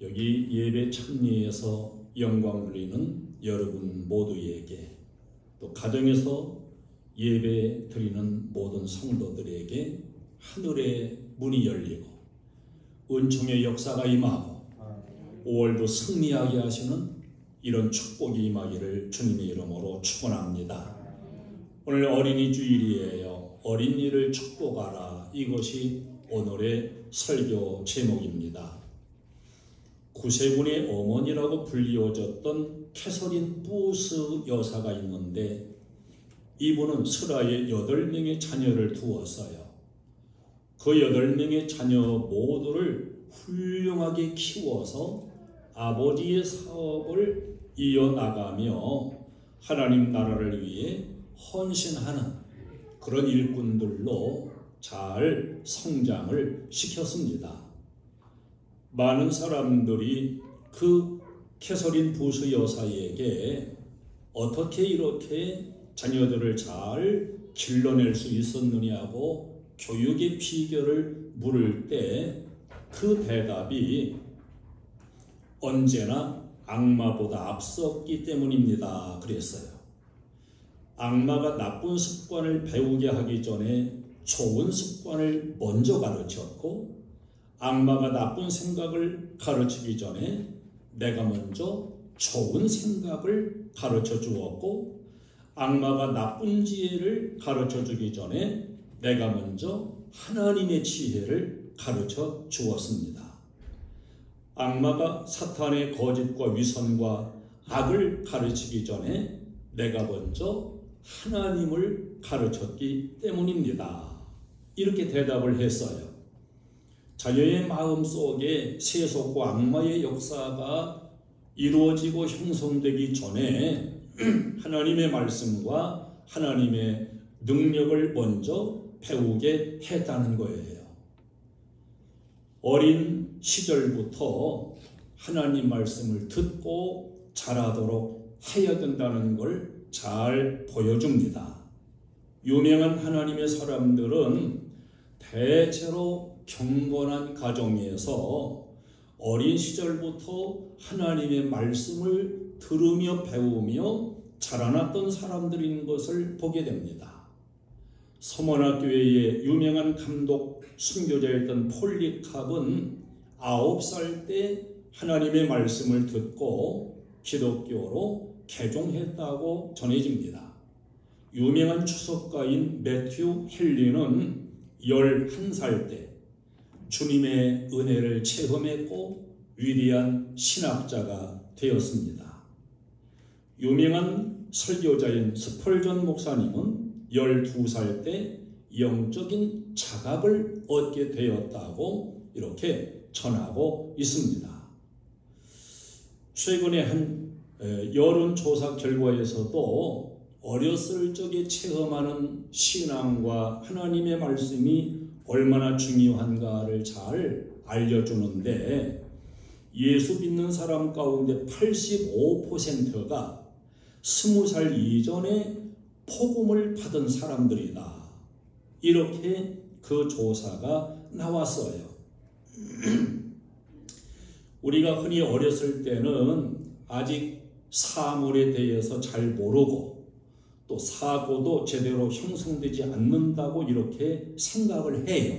여기 예배 참여에서 영광 돌리는 여러분 모두에게, 또 가정에서 예배 드리는 모든 성도들에게 하늘의 문이 열리고 은총의 역사가 임하고 5월도 승리하게 하시는 이런 축복이 임하기를 주님의 이름으로 축원합니다. 오늘 어린이 주일이에요. 어린이를 축복하라. 이것이 오늘의 설교 제목입니다. 구세군의 어머니라고 불리워졌던 캐서린 부스 여사가 있는데, 이분은 스라의 8명의 자녀를 두었어요. 그 8명의 자녀 모두를 훌륭하게 키워서 아버지의 사업을 이어나가며 하나님 나라를 위해 헌신하는 그런 일꾼들로 잘 성장을 시켰습니다. 많은 사람들이 그 캐서린 부스 여사에게 어떻게 이렇게 자녀들을 잘 길러낼 수 있었느냐고 교육의 비결을 물을 때 그 대답이 언제나 악마보다 앞섰기 때문입니다. 그랬어요. 악마가 나쁜 습관을 배우게 하기 전에 좋은 습관을 먼저 가르쳤고, 악마가 나쁜 생각을 가르치기 전에 내가 먼저 좋은 생각을 가르쳐 주었고, 악마가 나쁜 지혜를 가르쳐 주기 전에 내가 먼저 하나님의 지혜를 가르쳐 주었습니다. 악마가 사탄의 거짓과 위선과 악을 가르치기 전에 내가 먼저 하나님을 가르쳤기 때문입니다. 이렇게 대답을 했어요. 자녀의 마음속에 세속과 악마의 역사가 이루어지고 형성되기 전에 하나님의 말씀과 하나님의 능력을 먼저 배우게 했다는 거예요. 어린 시절부터 하나님 말씀을 듣고 자라도록 해야 된다는 걸 잘 보여줍니다. 유명한 하나님의 사람들은 대체로 경건한 가정에서 어린 시절부터 하나님의 말씀을 들으며 배우며 자라났던 사람들인 것을 보게 됩니다. 서머나교회의 유명한 감독 순교자였던 폴리캅은 9살 때 하나님의 말씀을 듣고 기독교로 개종했다고 전해집니다. 유명한 추석가인 매튜 헨리는 11살 때 주님의 은혜를 체험했고 위대한 신학자가 되었습니다. 유명한 설교자인 스펄전 목사님은 12살 때 영적인 자각을 얻게 되었다고 이렇게 전하고 있습니다. 최근에 한 여론조사 결과에서도 어렸을 적에 체험하는 신앙과 하나님의 말씀이 얼마나 중요한가를 잘 알려주는데, 예수 믿는 사람 가운데 85%가 20살 이전에 복음을 받은 사람들이다. 이렇게 그 조사가 나왔어요. 우리가 흔히 어렸을 때는 아직 사물에 대해서 잘 모르고 또 사고도 제대로 형성되지 않는다고 이렇게 생각을 해요.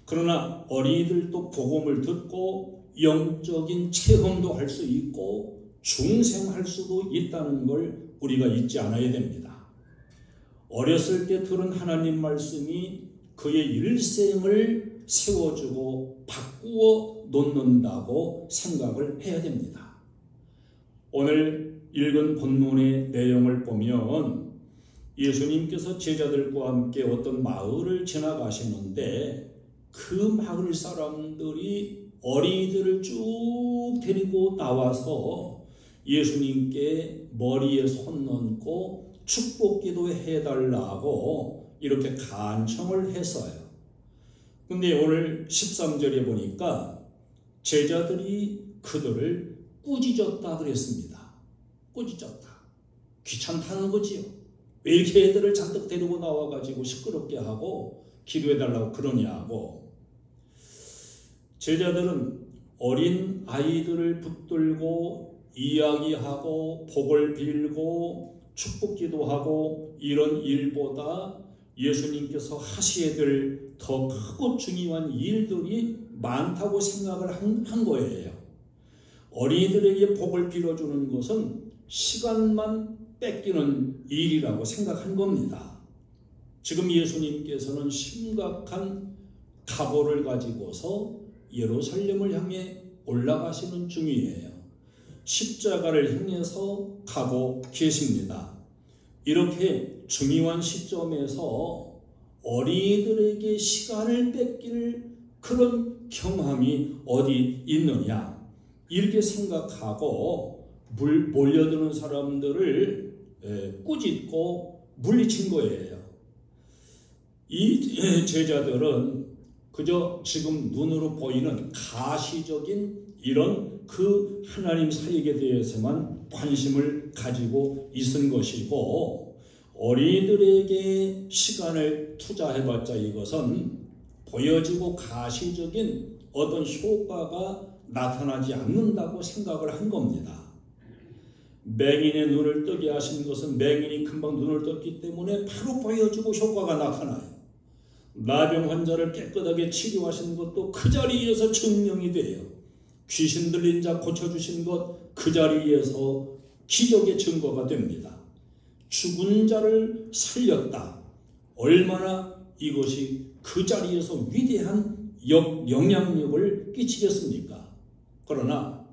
그러나 어린이들도 복음을 듣고 영적인 체험도 할 수 있고 중생할 수도 있다는 걸 우리가 잊지 않아야 됩니다. 어렸을 때 들은 하나님 말씀이 그의 일생을 세워주고 바꾸어 놓는다고 생각을 해야 됩니다. 오늘 읽은 본문의 내용을 보면 예수님께서 제자들과 함께 어떤 마을을 지나가시는데, 그 마을 사람들이 어린이들을 쭉 데리고 나와서 예수님께 머리에 손 얹고 축복기도 해달라고 이렇게 간청을 했어요. 근데 오늘 13절에 보니까 제자들이 그들을 꾸짖었다 그랬습니다. 꾸짖었다. 귀찮다는 거지요. 왜 이렇게 애들을 잔뜩 데리고 나와가지고 시끄럽게 하고 기도해달라고 그러냐고. 제자들은 어린 아이들을 붙들고 이야기하고 복을 빌고 축복기도 하고 이런 일보다 예수님께서 하셔야 될 더 크고 중요한 일들이 많다고 생각을 한 거예요. 어린이들에게 복을 빌어주는 것은 시간만 뺏기는 일이라고 생각한 겁니다. 지금 예수님께서는 심각한 각오를 가지고서 예루살렘을 향해 올라가시는 중이에요. 십자가를 향해서 가고 계십니다. 이렇게 중요한 시점에서 어린이들에게 시간을 뺏길 그런 경향이 어디 있느냐 이렇게 생각하고 몰려드는 사람들을 꾸짖고 물리친 거예요. 이 제자들은 그저 지금 눈으로 보이는 가시적인 이런 그 하나님 사역에 대해서만 관심을 가지고 있은 것이고 어린이들에게 시간을 투자해봤자 이것은 보여지고 가시적인 어떤 효과가 나타나지 않는다고 생각을 한 겁니다. 맹인의 눈을 뜨게 하신 것은 맹인이 금방 눈을 떴기 때문에 바로 보여지고 효과가 나타나요. 나병 환자를 깨끗하게 치료하신 것도 그 자리에서 증명이 돼요. 귀신 들린 자 고쳐주신 것 그 자리에서 기적의 증거가 됩니다. 죽은 자를 살렸다. 얼마나 이것이 그 자리에서 위대한 영향력을 끼치겠습니까? 그러나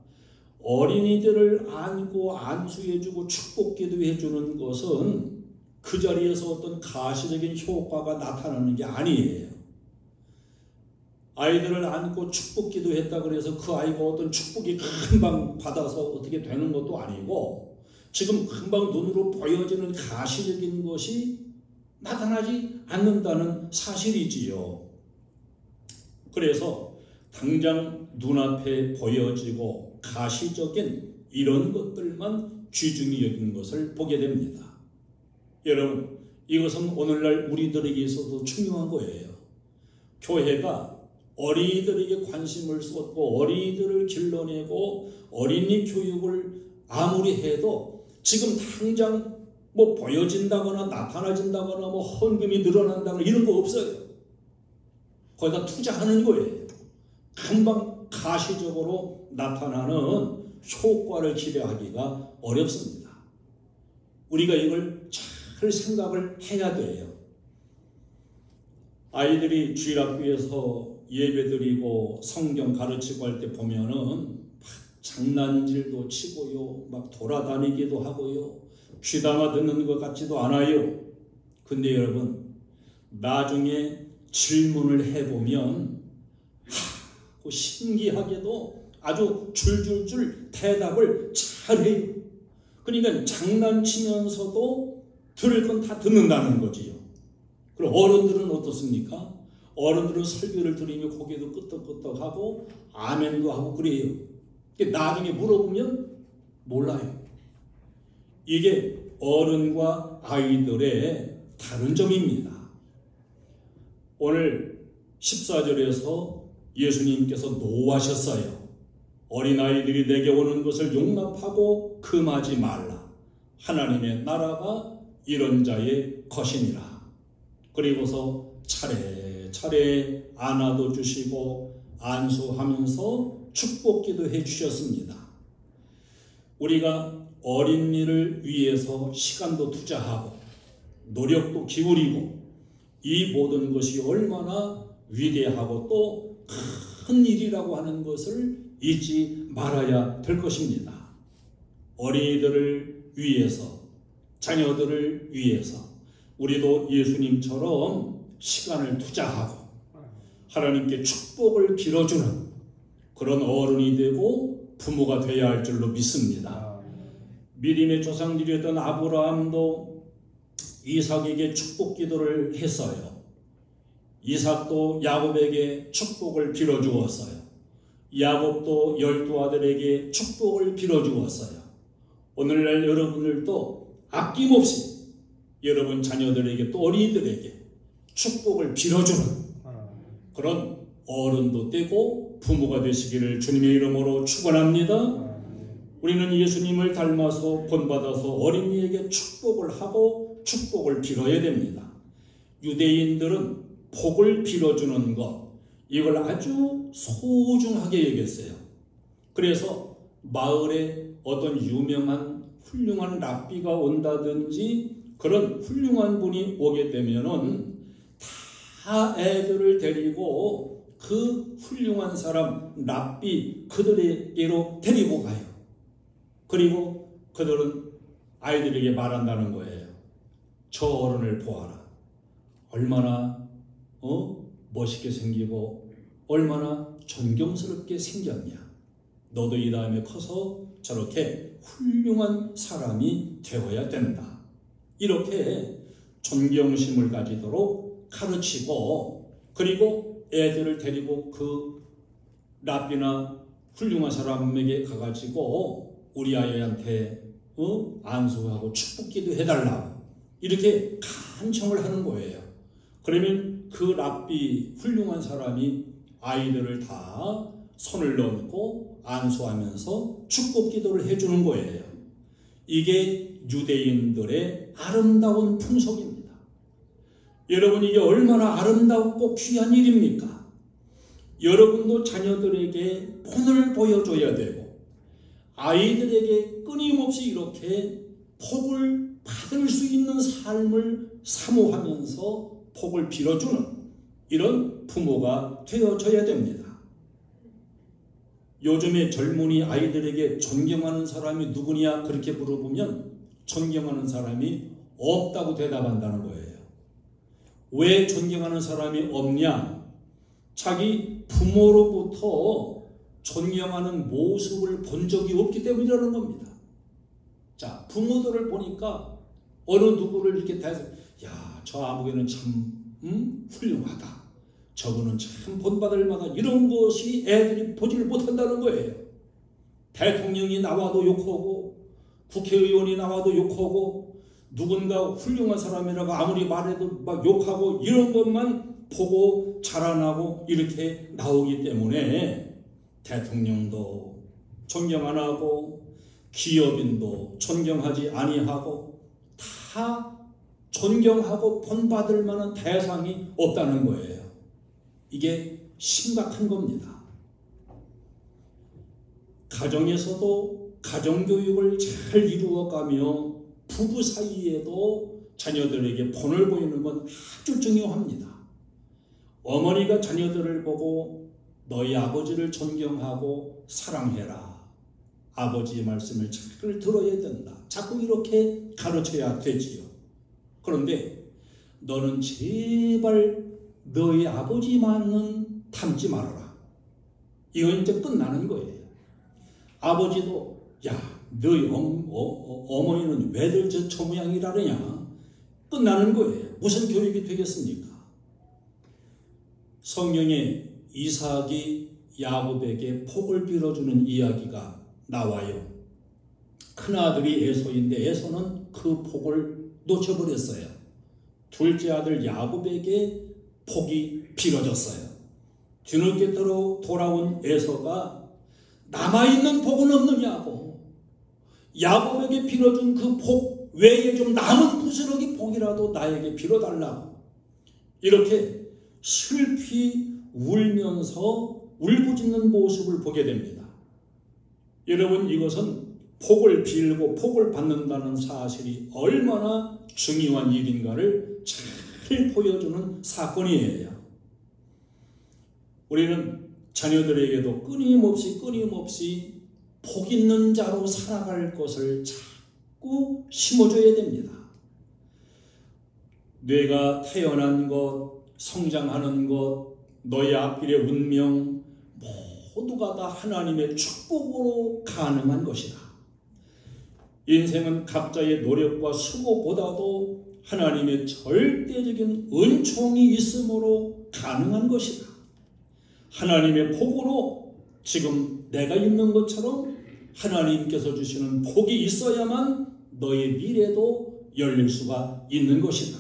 어린이들을 안고 안수해주고 축복기도 해주는 것은 그 자리에서 어떤 가시적인 효과가 나타나는 게 아니에요. 아이들을 안고 축복기도 했다고 해서 그 아이가 어떤 축복이 금방 받아서 어떻게 되는 것도 아니고 지금 금방 눈으로 보여지는 가시적인 것이 나타나지 않는다는 사실이지요. 그래서 당장 눈앞에 보여지고 가시적인 이런 것들만 귀중히 여긴 것을 보게 됩니다. 여러분, 이것은 오늘날 우리들에게 있어도 중요한 거예요. 교회가 어린이들에게 관심을 쏟고 어린이들을 길러내고 어린이 교육을 아무리 해도 지금 당장 뭐 보여진다거나 나타나진다거나 뭐 헌금이 늘어난다거나 이런 거 없어요. 거기다 투자하는 거예요. 금방 가시적으로 나타나는 효과를 기대하기가 어렵습니다. 우리가 이걸 잘 생각을 해야 돼요. 아이들이 주일학교에서 예배드리고 성경 가르치고 할 때 보면은 장난질도 치고요, 막 돌아다니기도 하고요, 귀담아 듣는 것 같지도 않아요. 근데 여러분, 나중에 질문을 해보면 신기하게도 아주 줄줄줄 대답을 잘해요. 그러니까 장난치면서도 들을 건 다 듣는다는 거지요. 그럼 어른들은 어떻습니까? 어른들은 설교를 들으며 고개도 끄덕끄덕하고 아멘도 하고 그래요. 나중에 물어보면 몰라요. 이게 어른과 아이들의 다른 점입니다. 오늘 14절에서 예수님께서 노하셨어요. 어린아이들이 내게 오는 것을 용납하고 금하지 말라. 하나님의 나라가 이런 자의 것이니라. 그리고서 차례차례 안아도 주시고 안수하면서 축복기도 해주셨습니다. 우리가 어린이를 위해서 시간도 투자하고 노력도 기울이고 이 모든 것이 얼마나 위대하고 또 큰 일이라고 하는 것을 잊지 말아야 될 것입니다. 어린이들을 위해서, 자녀들을 위해서 우리도 예수님처럼 시간을 투자하고 하나님께 축복을 빌어주는 그런 어른이 되고 부모가 되어야 할 줄로 믿습니다. 믿음의 조상들이었던 아브라함도 이삭에게 축복 기도를 했어요. 이삭도 야곱에게 축복을 빌어주었어요. 야곱도 12아들에게 축복을 빌어주었어요. 오늘날 여러분들도 아낌없이 여러분 자녀들에게 또 어린이들에게 축복을 빌어주는 그런 어른도 되고 부모가 되시기를 주님의 이름으로 축원합니다. 우리는 예수님을 닮아서 본받아서 어린이에게 축복을 하고 축복을 빌어야 됩니다. 유대인들은 복을 빌어주는 것, 이걸 아주 소중하게 여겼어요. 그래서 마을에 어떤 유명한 훌륭한 랍비가 온다든지 그런 훌륭한 분이 오게 되면은 다 애들을 데리고 그 훌륭한 사람 랍비 그들에게로 데리고 가요. 그리고 그들은 아이들에게 말한다는 거예요. 저 어른을 보아라. 얼마나 멋있게 생기고 얼마나 존경스럽게 생겼냐. 너도 이 다음에 커서 저렇게 훌륭한 사람이 되어야 된다. 이렇게 존경심을 가지도록 가르치고, 그리고 애들을 데리고 그 랍비나 훌륭한 사람에게 가가지고 우리 아이한테 안수하고 축복기도 해달라고 이렇게 간청을 하는 거예요. 그러면 그 랍비 훌륭한 사람이 아이들을 다 손을 얹고 안수하면서 축복 기도를 해주는 거예요. 이게 유대인들의 아름다운 풍속입니다. 여러분, 이게 얼마나 아름답고 귀한 일입니까? 여러분도 자녀들에게 본을 보여줘야 되고 아이들에게 끊임없이 이렇게 복을 받을 수 있는 삶을 사모하면서 복을 빌어주는 이런 부모가 되어줘야 됩니다. 요즘에 젊은이 아이들에게 존경하는 사람이 누구냐 그렇게 물어보면 존경하는 사람이 없다고 대답한다는 거예요. 왜 존경하는 사람이 없냐? 자기 부모로부터 존경하는 모습을 본 적이 없기 때문이라는 겁니다. 자, 부모들을 보니까 어느 누구를 이렇게 다 해서 야, 저 아무개는 참 훌륭하다. 저분은 참 본받을 만한 이런 것이 애들이 보지를 못한다는 거예요. 대통령이 나와도 욕하고 국회의원이 나와도 욕하고 누군가 훌륭한 사람이라고 아무리 말해도 막 욕하고 이런 것만 보고 자라나고 이렇게 나오기 때문에 대통령도 존경 안 하고 기업인도 존경하지 아니하고 다 존경하고 본받을 만한 대상이 없다는 거예요. 이게 심각한 겁니다. 가정에서도 가정교육을 잘 이루어가며 부부 사이에도 자녀들에게 본을 보이는 건 아주 중요합니다. 어머니가 자녀들을 보고 너희 아버지를 존경하고 사랑해라. 아버지의 말씀을 잘 들어야 된다. 자꾸 이렇게 가르쳐야 되지요. 그런데 너는 제발 너희 아버지만은 닮지 말아라. 이건 이제 끝나는 거예요. 아버지도 야, 너희 어머니는 왜들 저 모양이라느냐. 끝나는 거예요. 무슨 교육이 되겠습니까? 성경에 이삭이 야곱에게 복을 빌어주는 이야기가 나와요. 큰아들이 에서인데 에서는 그 복을 놓쳐버렸어요. 둘째 아들 야곱에게 복이 빌어졌어요. 뒤늦게 돌아온 에서가 남아있는 복은 없느냐고, 야곱에게 빌어준 그 복 외에 좀 남은 부스러기 복이라도 나에게 빌어달라고 이렇게 슬피 울면서 울부짖는 모습을 보게 됩니다. 여러분, 이것은 복을 빌고 복을 받는다는 사실이 얼마나 중요한 일인가를 잘 보여주는 사건이에요. 우리는 자녀들에게도 끊임없이 복 있는 자로 살아갈 것을 자꾸 심어줘야 됩니다. 뇌가 태어난 것, 성장하는 것, 너의 앞길의 운명 모두가 다 하나님의 축복으로 가능한 것이다. 인생은 각자의 노력과 수고보다도 하나님의 절대적인 은총이 있으므로 가능한 것이다. 하나님의 복으로 지금 내가 있는 것처럼 하나님께서 주시는 복이 있어야만 너의 미래도 열릴 수가 있는 것이다.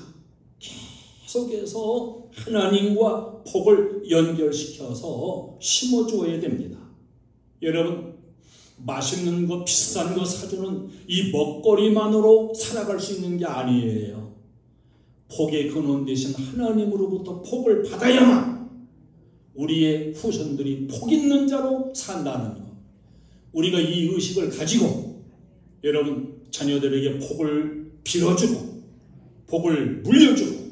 계속해서 하나님과 복을 연결시켜서 심어주어야 됩니다. 여러분, 맛있는 거 비싼 거 사주는 이 먹거리만으로 살아갈 수 있는 게 아니에요. 복의 근원 되신 하나님으로부터 복을 받아야만 우리의 후손들이 복 있는 자로 산다는 것. 우리가 이 의식을 가지고 여러분 자녀들에게 복을 빌어주고 복을 물려주고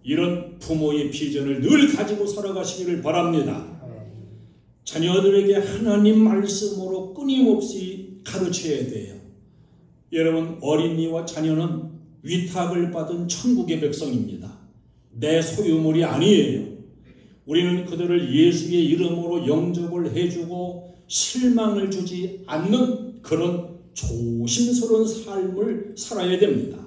이런 부모의 비전을 늘 가지고 살아가시기를 바랍니다. 자녀들에게 하나님 말씀으로 끊임없이 가르쳐야 돼요. 여러분, 어린이와 자녀는 위탁을 받은 천국의 백성입니다. 내 소유물이 아니에요. 우리는 그들을 예수의 이름으로 영접을 해주고 실망을 주지 않는 그런 조심스러운 삶을 살아야 됩니다.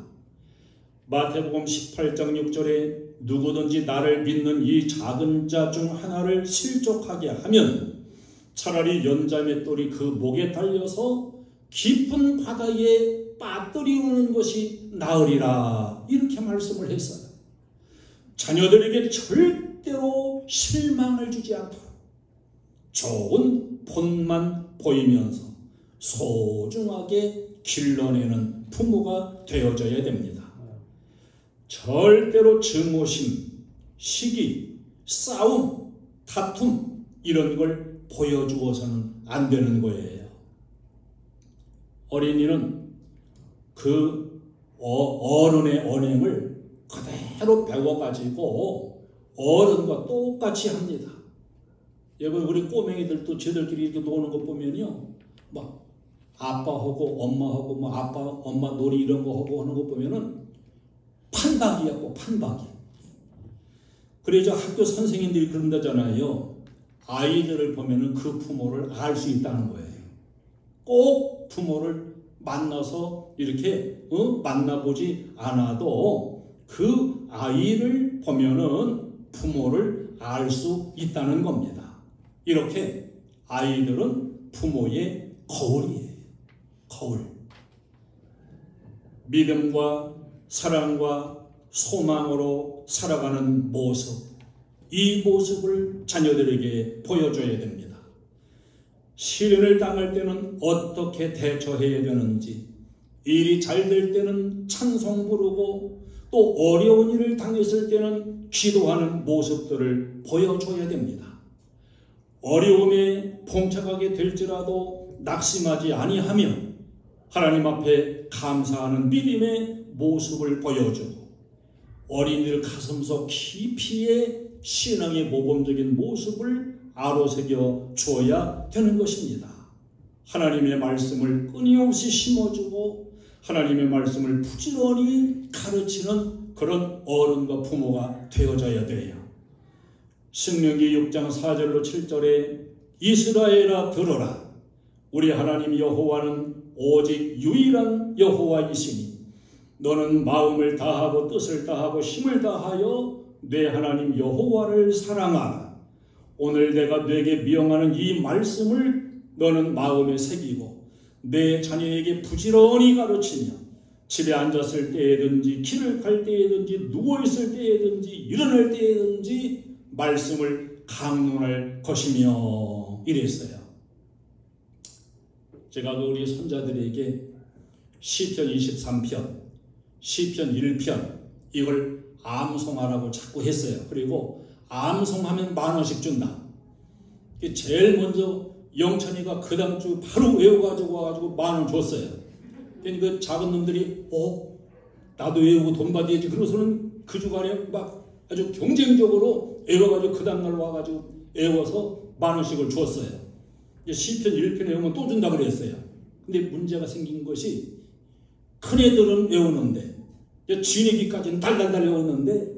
마태복음 18장 6절에 누구든지 나를 믿는 이 작은 자 중 하나를 실족하게 하면 차라리 연자맷돌이 그 목에 달려서 깊은 바다에 빠뜨리우는 것이 나으리라, 이렇게 말씀을 했어요. 자녀들에게 절대로 실망을 주지 않도록 좋은 본만 보이면서 소중하게 길러내는 부모가 되어져야 됩니다. 절대로 증오심, 시기, 싸움, 다툼 이런 걸 보여주어서는 안 되는 거예요. 어린이는 그 어른의 언행을 그대로 배워가지고 어른과 똑같이 합니다. 여러분, 우리 꼬맹이들도 쟤들끼리 이렇게 노는 거 보면요, 막 아빠하고 엄마하고 뭐 아빠 엄마 놀이 이런 거 하고 하는 거 보면은 판박이야, 판박이. 그래서 학교 선생님들이 그런다잖아요. 아이들을 보면은 그 부모를 알 수 있다는 거예요. 꼭 부모를 만나서 이렇게 만나보지 않아도 그 아이를 보면은 부모를 알 수 있다는 겁니다. 이렇게 아이들은 부모의 거울이에요. 거울. 믿음과 사랑과 소망으로 살아가는 모습, 이 모습을 자녀들에게 보여줘야 됩니다. 시련을 당할 때는 어떻게 대처해야 되는지, 일이 잘 될 때는 찬송 부르고 또 어려운 일을 당했을 때는 기도하는 모습들을 보여줘야 됩니다. 어려움에 봉착하게 될지라도 낙심하지 아니하며 하나님 앞에 감사하는 믿음의 모습을 보여주고 어린이들 가슴속 깊이의 신앙의 모범적인 모습을 아로새겨 주어야 되는 것입니다. 하나님의 말씀을 끊임없이 심어주고 하나님의 말씀을 부지런히 가르치는 그런 어른과 부모가 되어져야 돼요. 신명기 6장 4절로 7절에 이스라엘아 들어라. 우리 하나님 여호와는 오직 유일한 여호와이시니 너는 마음을 다하고 뜻을 다하고 힘을 다하여 내 하나님 여호와를 사랑하라. 오늘 내가 네게 명하는 이 말씀을 너는 마음에 새기고 내 자녀에게 부지런히 가르치며 집에 앉았을 때에든지 길을 갈 때에든지 누워있을 때에든지 일어날 때에든지 말씀을 강론할 것이며 이랬어요. 제가 우리 손자들에게 시편 23편, 시편 1편 이걸 암송하라고 자꾸 했어요. 그리고 암송하면 10,000원씩 준다. 제일 먼저 영찬이가 그 다음 주 바로 외워가지고 와가지고 10,000원 줬어요. 그러니까 그 작은 놈들이 나도 외우고 돈 받아야지. 그러고서는 그 주간에 막 아주 경쟁적으로 외워가지고 그 다음날 와가지고 외워서 10,000원씩을 줬어요. 시편 1편에 외우면 또 준다 그랬어요. 근데 문제가 생긴 것이 큰애들은 외우는데 쥐내기까지는 달달달 외우는데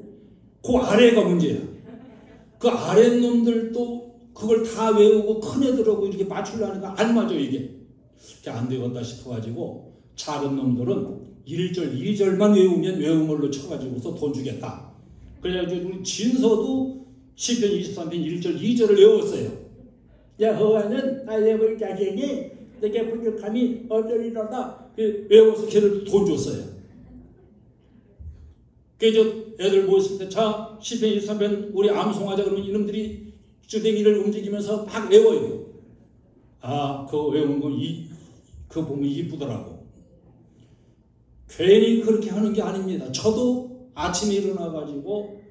그 아래가 문제야. 그 아랫놈들도 그걸 다 외우고 큰애들하고 이렇게 맞추려니까 안 맞아. 이게 안 되겠다 싶어가지고 작은 놈들은 1절 2절만 외우면 외운 걸로 쳐가지고서 돈 주겠다. 그래가지고 우리 진서도 시편 23편 1절 2절을 외웠어요. 여호와는 나의 자쟁이 내게 부족함이 어쩌리로다. 외워서 걔를 돈 줬어요. 그래서 애들 모였을 때 자 시편 23편 우리 암송하자 그러면 이놈들이 주댕이를 움직이면서 막 외워요. 아, 그거 외우는 거 그거 보면 이쁘더라고. 괜히 그렇게 하는 게 아닙니다. 저도 아침에 일어나가지고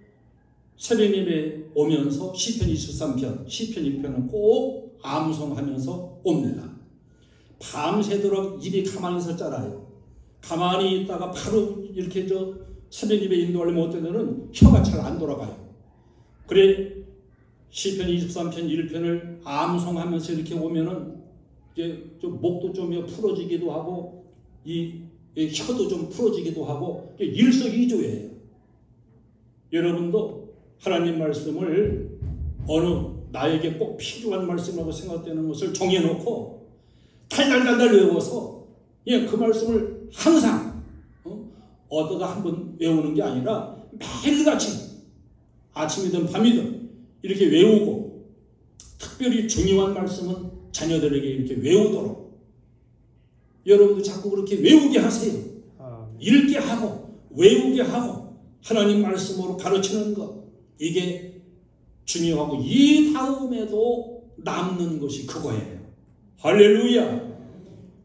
새벽 예배 오면서 시편 23편, 시편 1편은 꼭 암송하면서 옵니다. 밤새도록 입이 가만히 있었잖아요. 가만히 있다가 바로 이렇게 새벽 예배 인도하려면 어떤 데는 혀가 잘 안 돌아가요. 그래 시편 23편 1편을 암송하면서 이렇게 오면은 이제 좀 목도 좀 풀어지기도 하고 이 혀도 좀 풀어지기도 하고 일석이조예요. 여러분도 하나님 말씀을 어느 나에게 꼭 필요한 말씀이라고 생각되는 것을 정해놓고 달달달달 외워서 그 말씀을 항상 어디다 한번 외우는 게 아니라 매일같이 아침이든 밤이든 이렇게 외우고 특별히 중요한 말씀은 자녀들에게 이렇게 외우도록 여러분도 자꾸 그렇게 외우게 하세요. 읽게 하고 외우게 하고 하나님 말씀으로 가르치는 것 이게 중요하고 이 다음에도 남는 것이 그거예요. 할렐루야.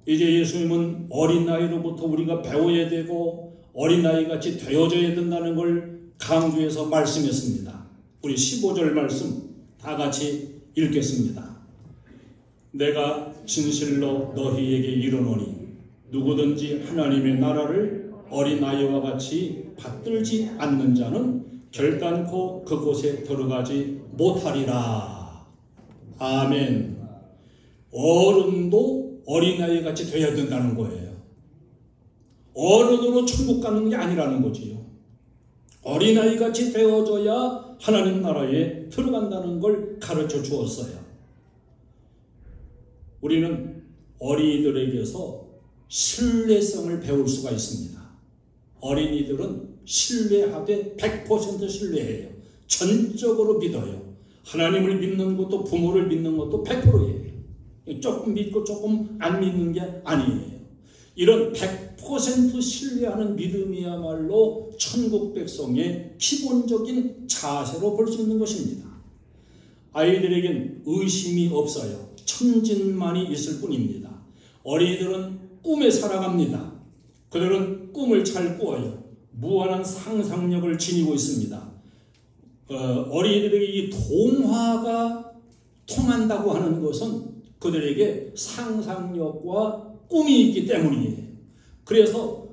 이제 예수님은 어린 나이로부터 우리가 배워야 되고 어린 나이같이 되어져야 된다는 걸 강조해서 말씀했습니다. 우리 15절 말씀 다 같이 읽겠습니다. 내가 진실로 너희에게 이르노니 누구든지 하나님의 나라를 어린아이와 같이 받들지 않는 자는 결단코 그곳에 들어가지 못하리라. 아멘. 어른도 어린아이 같이 되어야 된다는 거예요. 어른으로 천국 가는 게 아니라는 거지요. 어린아이 같이 되어져야 하나님 나라에 들어간다는 걸 가르쳐 주었어요. 우리는 어린이들에게서 신뢰성을 배울 수가 있습니다. 어린이들은 신뢰하되 100% 신뢰해요. 전적으로 믿어요. 하나님을 믿는 것도 부모를 믿는 것도 100%예요. 조금 믿고 조금 안 믿는 게 아니에요. 이런 100% 신뢰하는 믿음이야말로 천국 백성의 기본적인 자세로 볼 수 있는 것입니다. 아이들에겐 의심이 없어요. 천진만이 있을 뿐입니다. 어린이들은 꿈에 살아갑니다. 그들은 꿈을 잘 꾸어요. 무한한 상상력을 지니고 있습니다. 어린이들에게 이 동화가 통한다고 하는 것은 그들에게 상상력과 꿈이 있기 때문이에요. 그래서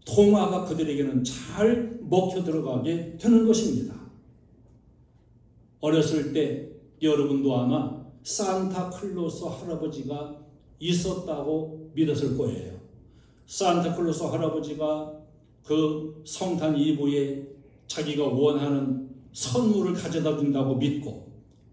동화가 그들에게는 잘 먹혀 들어가게 되는 것입니다. 어렸을 때 여러분도 아마 산타클로스 할아버지가 있었다고 믿었을 거예요. 산타클로스 할아버지가 그 성탄 이브에 자기가 원하는 선물을 가져다 준다고 믿고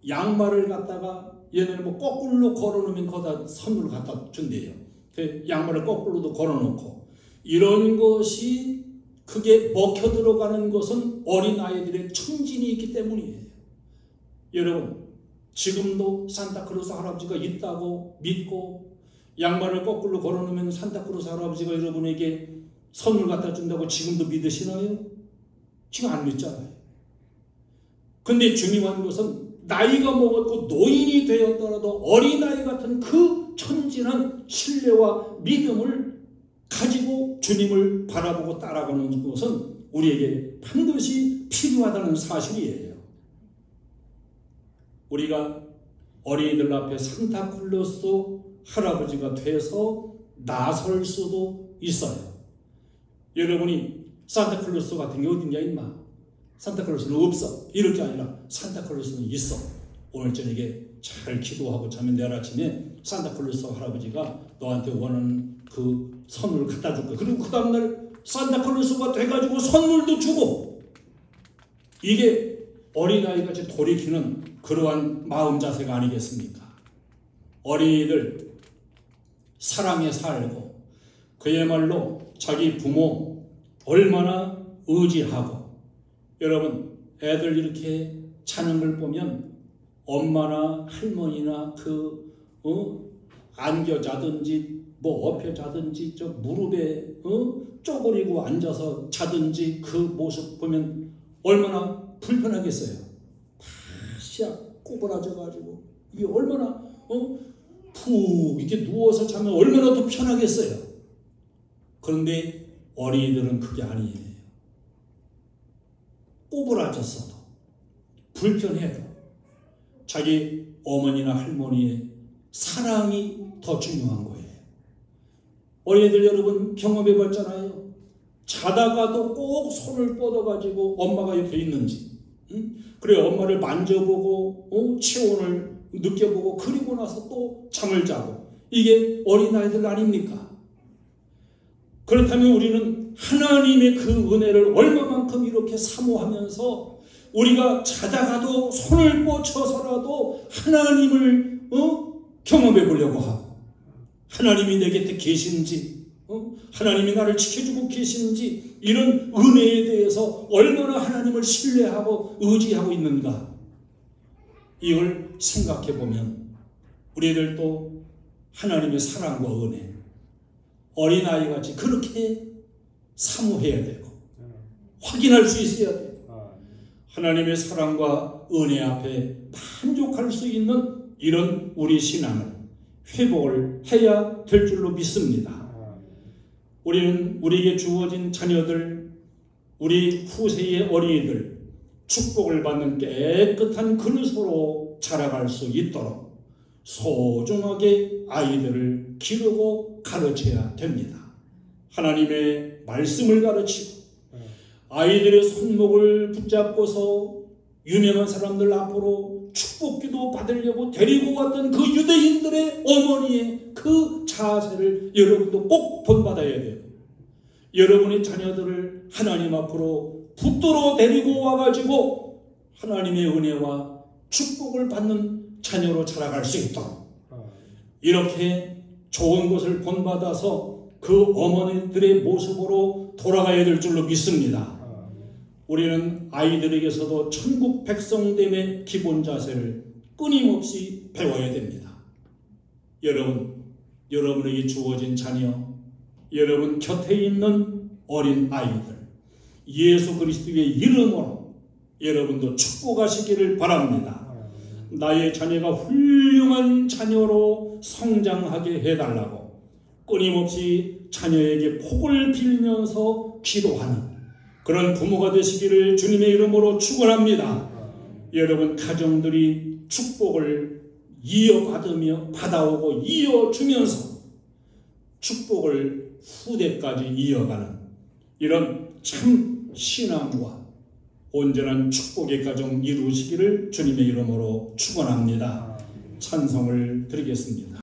양말을 갖다가 얘네는 뭐 거꾸로 걸어놓으면 거기다 선물을 갖다 준대요. 그 양말을 거꾸로도 걸어놓고 이런 것이 그게 먹혀 들어가는 것은 어린아이들의 천진이 있기 때문이에요. 여러분 지금도 산타클로스 할아버지가 있다고 믿고 양말을 거꾸로 걸어놓으면 산타클로스 할아버지가 여러분에게 선물 갖다 준다고 지금도 믿으시나요? 지금 안 믿잖아요. 근데 중요한 것은 나이가 먹었고 노인이 되었더라도 어린아이 같은 그 천진한 신뢰와 믿음을 가지고 주님을 바라보고 따라가는 것은 우리에게 반드시 필요하다는 사실이에요. 우리가 어린이들 앞에 산타클로스 할아버지가 돼서 나설 수도 있어요. 여러분이 산타클로스 같은 게 어딨냐 임마. 산타클로스는 없어. 이럴 게 아니라 산타클로스는 있어. 오늘 저녁에 잘 기도하고 자면 내일 아침에 산타클로스 할아버지가 너한테 원하는 그 선물을 갖다 줄 거야. 그리고 그 다음날 산타클로스가 돼가지고 선물도 주고 이게 어린아이같이 돌이키는 그러한 마음 자세가 아니겠습니까? 어린이들 사랑에 살고 그야말로 자기 부모 얼마나 의지하고 여러분 애들 이렇게 자는 걸 보면 엄마나 할머니나 안겨 자든지 뭐 엎여 자든지 저 무릎에 쪼그리고 앉아서 자든지 그 모습 보면 얼마나 불편하겠어요. 다 시약 꼬부라져 가지고 이게 얼마나 푹 이렇게 누워서 자면 얼마나 더 편하겠어요. 그런데 어린이들은 그게 아니에요. 꼬부라졌어도 불편해도 자기 어머니나 할머니의 사랑이 더 중요한 거예요. 어린이들 여러분 경험해 봤잖아요. 자다가도 꼭 손을 뻗어가지고 엄마가 옆에 있는지, 그래 엄마를 만져보고 체온을 느껴보고 그리고 나서 또 잠을 자고, 이게 어린아이들 아닙니까? 그렇다면 우리는 하나님의 그 은혜를 얼마만큼 이렇게 사모하면서 우리가 자다가도 손을 뻗쳐서라도 하나님을 경험해 보려고 하고, 하나님이 내 곁에 계신지, 하나님이 나를 지켜주고 계신지, 이런 은혜에 대해서 얼마나 하나님을 신뢰하고 의지하고 있는가, 이걸 생각해 보면 우리들도 하나님의 사랑과 은혜, 어린아이같이 그렇게 사모해야 되고 확인할 수 있어야 되고, 하나님의 사랑과 은혜 앞에 만족할 수 있는 이런 우리 신앙을 회복을 해야 될 줄로 믿습니다. 우리는 우리에게 주어진 자녀들, 우리 후세의 어린이들, 축복을 받는 깨끗한 그릇으로 자라갈 수 있도록 소중하게 아이들을 기르고 가르쳐야 됩니다. 하나님의 말씀을 가르치고 아이들의 손목을 붙잡고서 유명한 사람들 앞으로 축복기도 받으려고 데리고 왔던 그 유대인들의 어머니의 그 자세를 여러분도 꼭 본받아야 돼요. 여러분의 자녀들을 하나님 앞으로 붙들어 데리고 와가지고 하나님의 은혜와 축복을 받는 자녀로 자라갈 수 있도록 이렇게 좋은 것을 본받아서 그 어머니들의 모습으로 돌아가야 될 줄로 믿습니다. 우리는 아이들에게서도 천국 백성됨의 기본 자세를 끊임없이 배워야 됩니다. 여러분에게 주어진 자녀, 여러분 곁에 있는 어린 아이들, 예수 그리스도의 이름으로 여러분도 축복하시기를 바랍니다. 나의 자녀가 훌륭한 자녀로 성장하게 해달라고 끊임없이 자녀에게 복을 빌면서 기도하는 그런 부모가 되시기를 주님의 이름으로 축원합니다. 여러분 가정들이 축복을 이어받으며 받아오고 이어주면서 축복을 후대까지 이어가는 이런 참 신앙과 온전한 축복의 가정 이루시기를 주님의 이름으로 축원합니다. 찬송을 드리겠습니다.